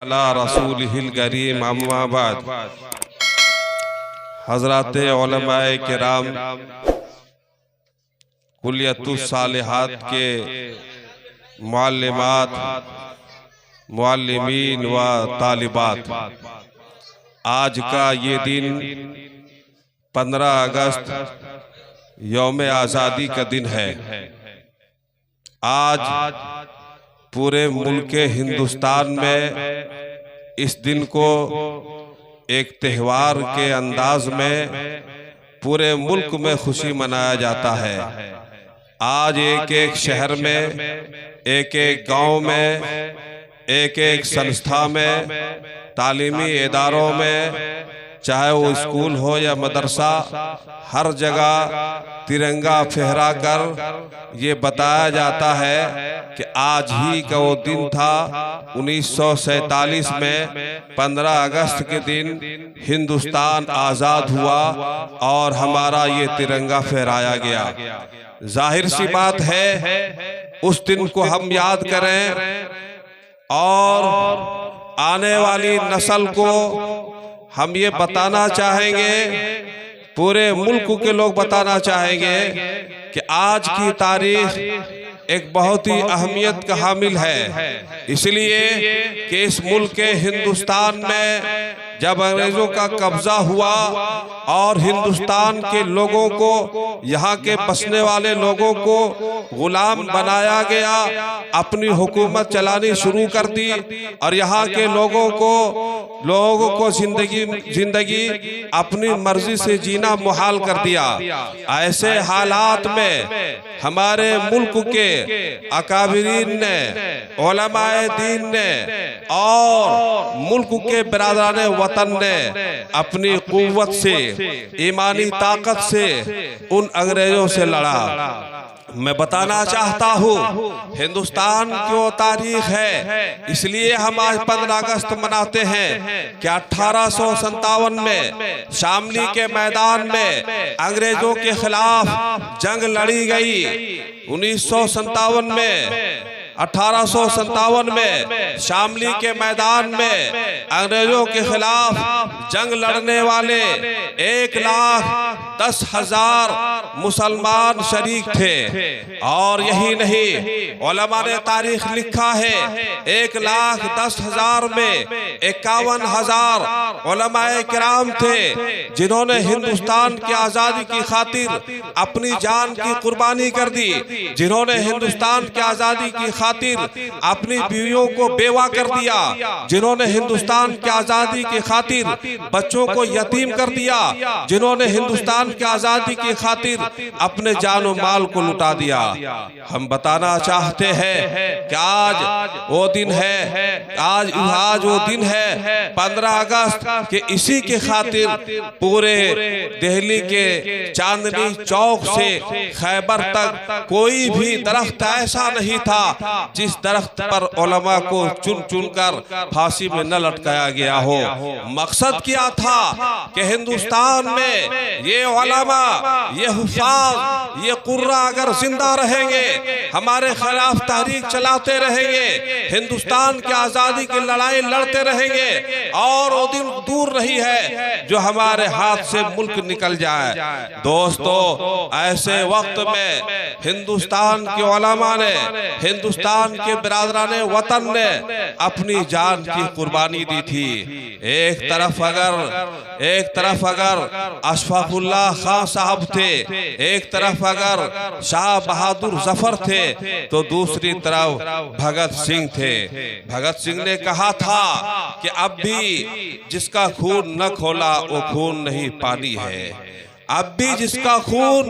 अला रसूलिहिल करीम अम्मा बाद हज़रात उलमाए किराम कुलियतुस सालिहात के मुअल्लिमात मुअल्लिमीन व तालिबात, आज का ये दिन 15 अगस्त यौम आज़ादी का दिन है। आज पूरे मुल्क हिंदुस्तान में इस दिन को एक त्यौहार के अंदाज में पूरे मुल्क में खुशी मनाया जाता है। आज एक एक शहर में, एक एक गांव में, एक एक संस्था में, तालीमी इदारों में, चाहे वो स्कूल हो या मदरसा, हर जगह तिरंगा फहरा कर ये बताया जाता है कि आज ही का वो दिन था 1947 में 15 अगस्त के दिन हिंदुस्तान आज़ाद हुआ और हमारा ये तिरंगा फहराया गया। जाहिर सी बात है उस दिन को हम याद करें और आने वाली नस्ल को हम ये बताना चाहेंगे, पूरे मुल्क के लोग बताना चाहेंगे कि आज की तारीख एक बहुत ही अहमियत का हामिल है। इसलिए कि इस मुल्क के हिंदुस्तान में जब अंग्रेजों का कब्जा हुआ और हिंदुस्तान के लोगों को, यहाँ के बसने वाले लोगों को गुलाम बनाया गया, अपनी हुकूमत चलानी शुरू कर दी और यहाँ के लोगों को जिंदगी अपनी मर्जी से जीना मुहाल कर दिया। ऐसे हालात में हमारे मुल्क के अकाबिरीन ने, उलमाए दीन ने और मुल्क के बिरादरान वतन ने अपनी कुव्वत से, ईमानी ताकत से उन अंग्रेजों से लड़ा। मैं बताना चाहता हूँ हिंदुस्तान क्यों तारीख है, इसलिए हम आज 15 अगस्त मनाते हैं कि 1857 में शामली के मैदान में अंग्रेजों के खिलाफ जंग लड़ी गई। 1957 में 1857 में शामली के मैदान में अंग्रेजों के खिलाफ जंग लड़ने वाले 1,10,000 मुसलमान शरीक थे। और यही नहीं, उलमा ने तारीख लिखा है 1,10,000 में 51,000 उलमाए किराम थे जिन्होंने हिंदुस्तान की आज़ादी की खातिर अपनी जान की कुर्बानी कर दी, जिन्होंने हिंदुस्तान की आज़ादी की खातिर अपनी बीवियों को बेवा कर दिया, जिन्होंने हिंदुस्तान की आज़ादी की खातिर बच्चों को यतीम कर दिया, जिन्होंने हिंदुस्तान की आज़ादी की खातिर अपने जान और माल को लुटा दिया। हम बताना चाहते हैं कि आज वो दिन है, आज वो दिन है 15 अगस्त के, इसी के खातिर पूरे दिल्ली के चांदनी चौक से खैबर तक कोई भी दरख्त ऐसा नहीं था जिस दरख्त पर उलमा को चुन चुन कर फांसी में न लटकाया गया हो। मकसद क्या था कि हिंदुस्तान में ये उलमा, ये हुफ़ाज़, ये कुर्रा अगर जिंदा रहेंगे, हमारे खिलाफ तहरीक चलाते रहेंगे, हिंदुस्तान की आज़ादी की लड़ाई लड़ते रहेंगे और वो दिन दूर नहीं है जो हमारे हाथ से मुल्क निकल जाए। दोस्तों, ऐसे वक्त में हिंदुस्तान के उलमा ने, हिंदुस्तान के बिरादरान वतन ने अपनी जान की कुर्बानी दी थी। एक तरफ अगर अशफाकुल्लाह खान साहब थे, एक तरफ अगर शाह बहादुर जफर थे, तो दूसरी तरफ भगत सिंह थे। भगत सिंह ने कहा था कि अब भी जिसका खून न खोला वो खून नहीं पानी है, अब भी जिसका खून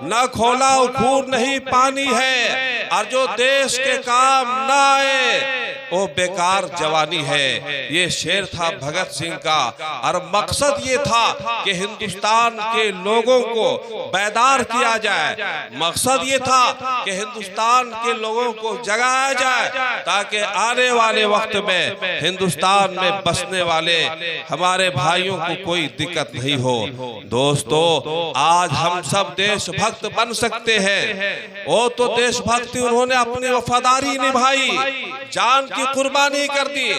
न खोला वो खून नहीं पानी है, और जो देश के काम न आए वो बेकार जवानी है। ये शेर था भगत सिंह का और मकसद ये था कि हिंदुस्तान के लोगों को बेदार किया जाए, मकसद ये था कि हिंदुस्तान के लोगों को जगाया जाए ताकि आने वाले वक्त में हिंदुस्तान में बसने वाले हमारे भाइयों को कोई दिक्कत नहीं हो। दोस्तों, आज हम सब देशभक्त बन सकते हैं। वो तो देशभक्ति उन्होंने अपनी वफादारी निभाई, जान की कुर्बानी कर दी।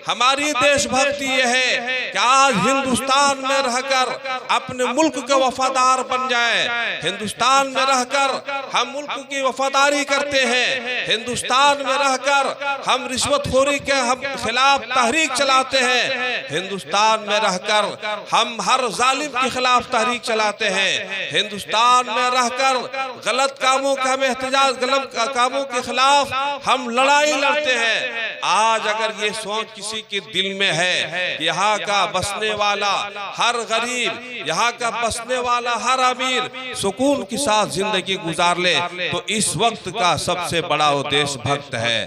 हमारी देशभक्ति यह है कि आज हिंदुस्तान में रहकर अपने मुल्क के वफादार बन जाए। हिंदुस्तान में रहकर हम मुल्क की वफादारी करते हैं। हिंदुस्तान में रहकर हम रिश्वतखोरी के खिलाफ तहरीक चलाते हैं। हिंदुस्तान में रहकर हम हर जालिम के खिलाफ तहरीक चलाते हैं। हिंदुस्तान में रहकर गलत कामों का हम एहतजाज, गलत कामों के खिलाफ हम लड़ाई लड़ते हैं। आज अगर ये सोच किसी के दिल में है कि यहाँ का बसने वाला हर गरीब, यहाँ का बसने वाला हर अमीर सुकून के साथ जिंदगी गुजार ले, तो इस वक्त का सबसे बड़ा वो देशभक्त है।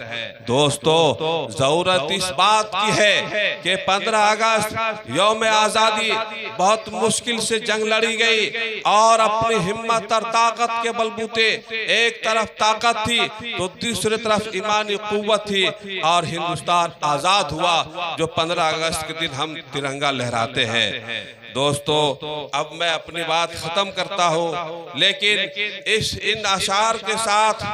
दोस्तों, जरूरत इस बात की है कि 15 अगस्त यौम आजादी बहुत मुश्किल से जंग लड़ी गई और अपनी हिम्मत और ताकत के बलबूते एक तरफ ताकत थी तो दूसरी तरफ ईमानी कुव्वत थी और हिंदुस्तान आजाद हुआ, जो 15 अगस्त के दिन हम तिरंगा लहराते हैं। दोस्तों, अब मैं अपनी बात खत्म करता हूं, लेकिन इन अशार के साथ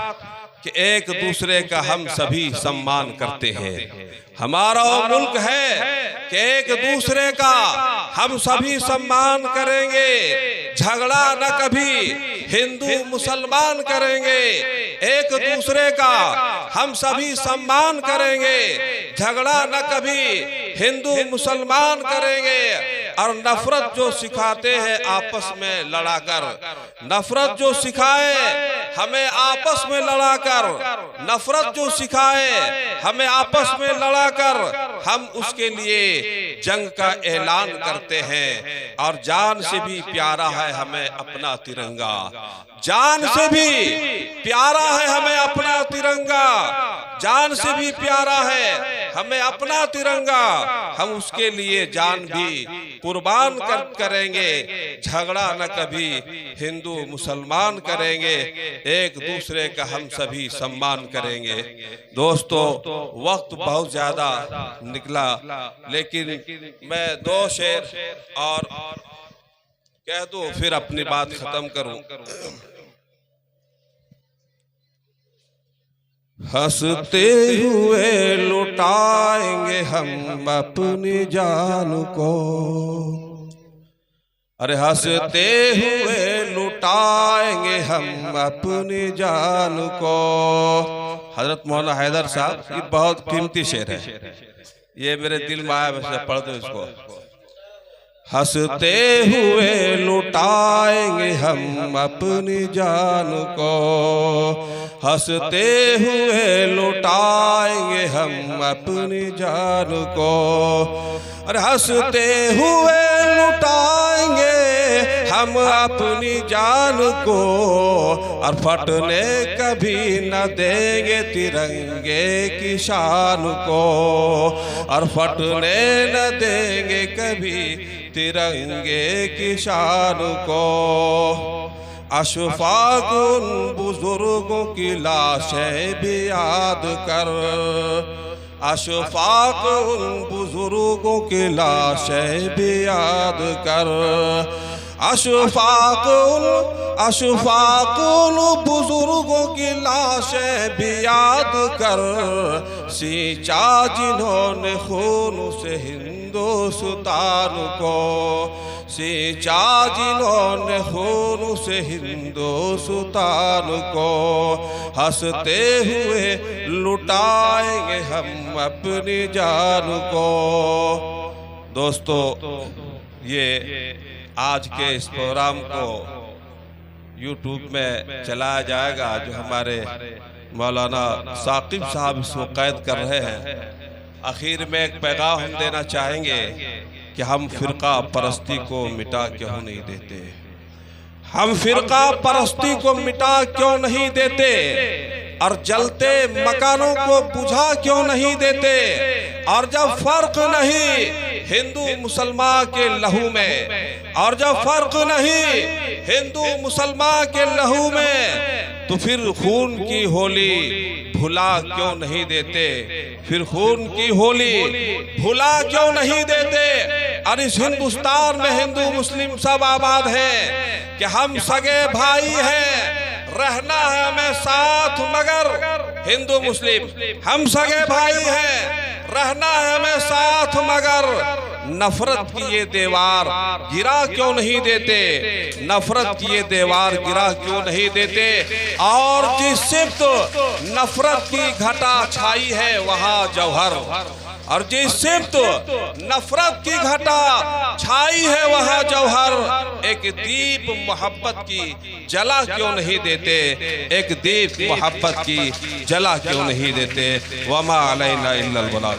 कि एक दूसरे का हम सभी सम्मान करते हैं। हमारा मुल्क है कि एक दूसरे का हम सभी सम्मान करेंगे, झगड़ा न कभी हिंदू मुसलमान करेंगे। एक दूसरे का हम सभी सम्मान करेंगे, झगड़ा न कभी हिंदू मुसलमान करेंगे। और नफरत जो सिखाते हैं आपस में लड़ाकर, नफरत जो सिखाए हमें आपस में लड़ाकर, नफरत जो सिखाए हमें आपस में लड़ाकर, हम उसके लिए जंग का ऐलान करते हैं। और जान से भी प्यारा है हमें अपना तिरंगा, जान से भी प्यारा है हमें अपना तिरंगा, जान से भी प्यारा है हमें अपना तिरंगा। हम उसके लिए जान भी कुर्बान करेंगे, झगड़ा न कभी हिंदू मुसलमान करेंगे, एक दूसरे का हम सभी सम्मान करेंगे। दोस्तों, वक्त बहुत ज्यादा निकला, लेकिन मैं 2 शेर और कह दूं फिर अपनी बात खत्म करूं। हंसते हुए लुटाएंगे हम अपनी जान को, अरे हंसते हुए लुटाएंगे हम अपनी जान को। हजरत मौलाना हैदर साहब की बहुत कीमती शेर है, ये मेरे दिल में आया, वैसे पढ़ दो इसको। हंसते हुए लुटाएंगे हम अपनी जान को, हंसते हुए लुटाएंगे हम अपनी जान को। अरे हंसते हुए लुटाएंगे हम अपनी जान को, और फटने कभी न देंगे तिरंगे की शान को, और फटने न देंगे कभी तिरंगे की शान को। अशफाक उन बुजुर्गों की लाशें भी याद कर, अशफाक उन बुजुर्गों की लाशें भी याद कर, अशफाक उन बुजुर्गों की लाशें भी याद कर, सींचा जिन्होंने खून से हिंदुस्तान को, सींचा जिन्होंने खून से हिंदुस्तान को। हंसते हुए लुटाएंगे हम अपनी जान को। दोस्तों, ये आज के इस प्रोग्राम को YouTube में चलाया जाएगा, जो हमारे मौलाना साकिब साहब इसको कैद कर रहे हैं। आखिर में एक पैगाम हम देना चाहेंगे कि हम फिरका परस्ती को मिटा क्यों नहीं देते, हम फिरका परस्ती को मिटा क्यों नहीं देते, और जलते मकानों को बुझा क्यों नहीं देते। और जब फर्क नहीं हिंदू मुसलमान के लहू में, और जब फर्क नहीं हिंदू मुसलमान के लहू में, तो फिर खून की होली भुला क्यों नहीं देते, फिर खून की होली भुला क्यों नहीं देते। और इस हिंदुस्तान में हिंदू मुस्लिम सब आबाद हैं कि हम सगे भाई हैं, रहना है हमें साथ, मगर हिंदू मुस्लिम हम सगे भाई हैं, रहना है हमें साथ, मगर नफरत की ये दीवार गिरा क्यों नहीं देते, नफरत की ये दीवार गिरा क्यों नहीं देते। और जिस सिफ्त नफरत की घटा छाई है वहाँ जौहर, और जिस सिफ्त नफरत की घटा छाई है वहाँ जौहर, एक दीप मोहब्बत की जला क्यों नहीं देते, एक दीप मोहब्बत की जला क्यों नहीं देते। वमा अलैना इल्लल बलाग।